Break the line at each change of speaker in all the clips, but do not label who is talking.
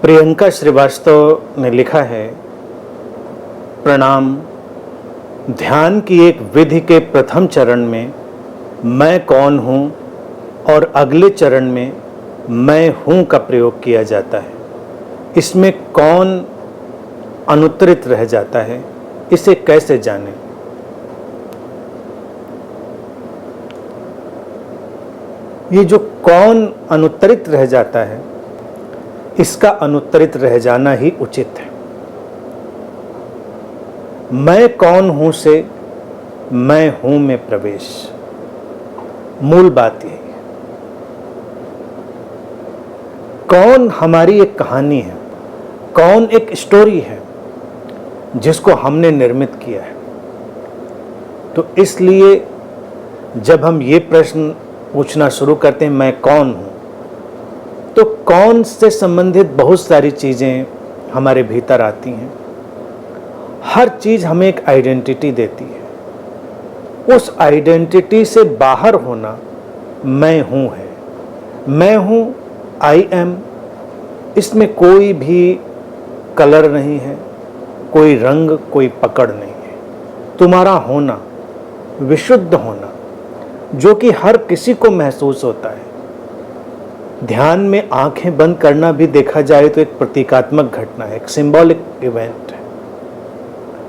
प्रियंका श्रीवास्तव ने लिखा है, प्रणाम। ध्यान की एक विधि के प्रथम चरण में मैं कौन हूँ और अगले चरण में मैं हूँ का प्रयोग किया जाता है। इसमें कौन अनुत्तरित रह जाता है, इसे कैसे जानें? ये जो कौन अनुत्तरित रह जाता है, इसका अनुत्तरित रह जाना ही उचित है। मैं कौन हूं से मैं हूं में प्रवेश, मूल बात यही है। कौन हमारी एक कहानी है, कौन एक स्टोरी है जिसको हमने निर्मित किया है। तो इसलिए जब हम ये प्रश्न पूछना शुरू करते हैं, मैं कौन हूं, तो कौन से संबंधित बहुत सारी चीजें हमारे भीतर आती हैं। हर चीज हमें एक आइडेंटिटी देती है। उस आइडेंटिटी से बाहर होना मैं हूं है। मैं हूं, आई एम। इसमें कोई भी कलर नहीं है, कोई रंग, कोई पकड़ नहीं है। तुम्हारा होना, विशुद्ध होना, जो कि हर किसी को महसूस होता है। ध्यान में आंखें बंद करना भी देखा जाए तो एक प्रतीकात्मक घटना है, एक सिंबॉलिक इवेंट है।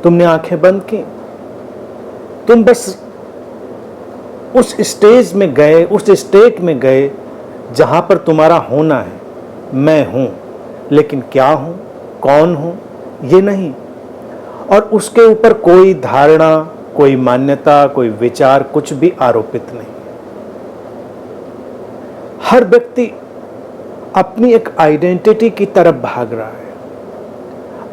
तुमने आंखें बंद की, तुम बस उस स्टेज में गए, उस स्टेट में गए जहां पर तुम्हारा होना है, मैं हूं। लेकिन क्या हूं, कौन हूं, ये नहीं। और उसके ऊपर कोई धारणा, कोई मान्यता, कोई विचार, कुछ भी आरोपित नहीं। हर व्यक्ति अपनी एक आइडेंटिटी की तरफ भाग रहा है।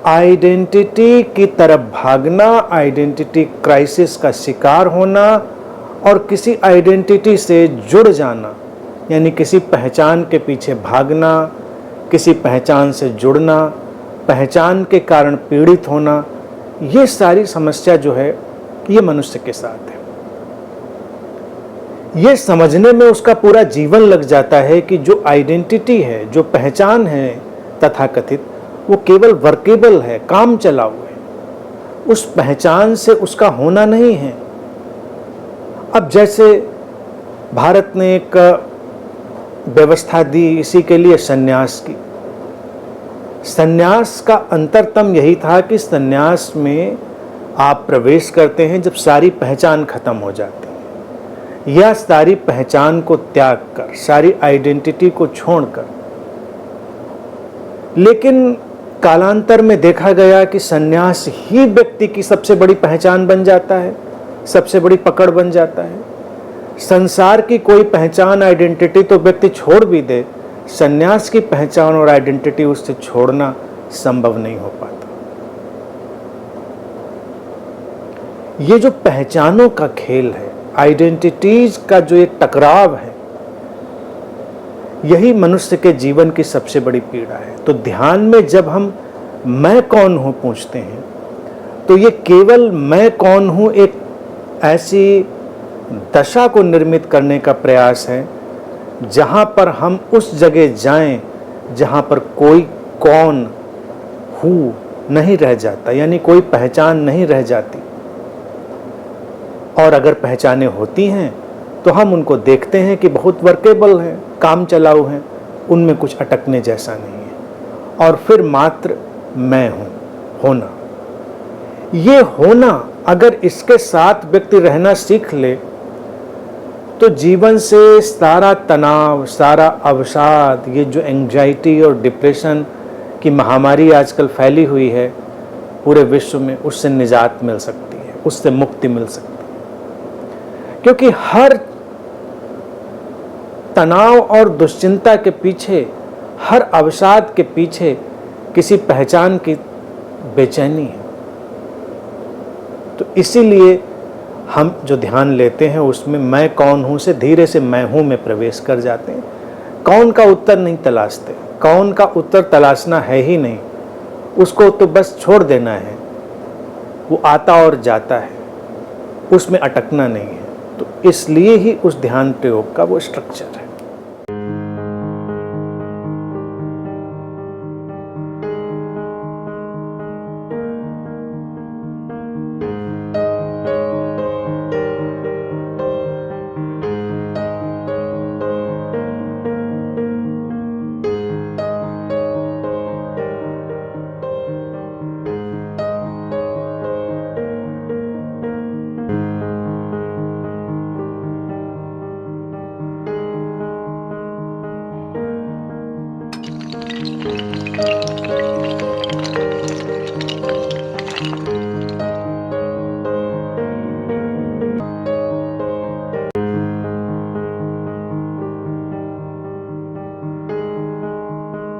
आइडेंटिटी की तरफ भागना, आइडेंटिटी क्राइसिस का शिकार होना और किसी आइडेंटिटी से जुड़ जाना, यानी किसी पहचान के पीछे भागना, किसी पहचान से जुड़ना, पहचान के कारण पीड़ित होना, ये सारी समस्या जो है ये मनुष्य के साथ है। ये समझने में उसका पूरा जीवन लग जाता है कि जो आइडेंटिटी है, जो पहचान है तथाकथित, वो केवल वर्केबल है, काम चलाऊ है। उस पहचान से उसका होना नहीं है। अब जैसे भारत ने एक व्यवस्था दी इसी के लिए, सन्यास की। सन्यास का अंतरतम यही था कि सन्यास में आप प्रवेश करते हैं जब सारी पहचान खत्म हो जाती है, या सारी पहचान को त्याग कर, सारी आइडेंटिटी को छोड़कर। लेकिन कालांतर में देखा गया कि सन्यास ही व्यक्ति की सबसे बड़ी पहचान बन जाता है, सबसे बड़ी पकड़ बन जाता है। संसार की कोई पहचान, आइडेंटिटी तो व्यक्ति छोड़ भी दे, सन्यास की पहचान और आइडेंटिटी उससे छोड़ना संभव नहीं हो पाता। ये जो पहचानों का खेल है, आइडेंटिटीज का जो एक टकराव है, यही मनुष्य के जीवन की सबसे बड़ी पीड़ा है। तो ध्यान में जब हम मैं कौन हूं पूछते हैं, तो ये केवल मैं कौन हूं एक ऐसी दशा को निर्मित करने का प्रयास है जहां पर हम उस जगह जाएं जहां पर कोई कौन हूं नहीं रह जाता, यानी कोई पहचान नहीं रह जाती। और अगर पहचानें होती हैं तो हम उनको देखते हैं कि बहुत वर्केबल हैं, काम चलाऊ हैं, उनमें कुछ अटकने जैसा नहीं है। और फिर मात्र मैं हूं, होना। ये होना अगर इसके साथ व्यक्ति रहना सीख ले तो जीवन से सारा तनाव, सारा अवसाद, ये जो एंग्जाइटी और डिप्रेशन की महामारी आजकल फैली हुई है पूरे विश्व में, उससे निजात मिल सकती है, उससे मुक्ति मिल सकती है। क्योंकि हर तनाव और दुश्चिंता के पीछे, हर अवसाद के पीछे किसी पहचान की बेचैनी है। तो इसीलिए हम जो ध्यान लेते हैं उसमें मैं कौन हूं से धीरे से मैं हूं में प्रवेश कर जाते हैं। कौन का उत्तर नहीं तलाशते, कौन का उत्तर तलाशना है ही नहीं, उसको तो बस छोड़ देना है। वो आता और जाता है, उसमें अटकना नहीं है। तो इसलिए ही उस ध्यान प्रयोग का वो स्ट्रक्चर है।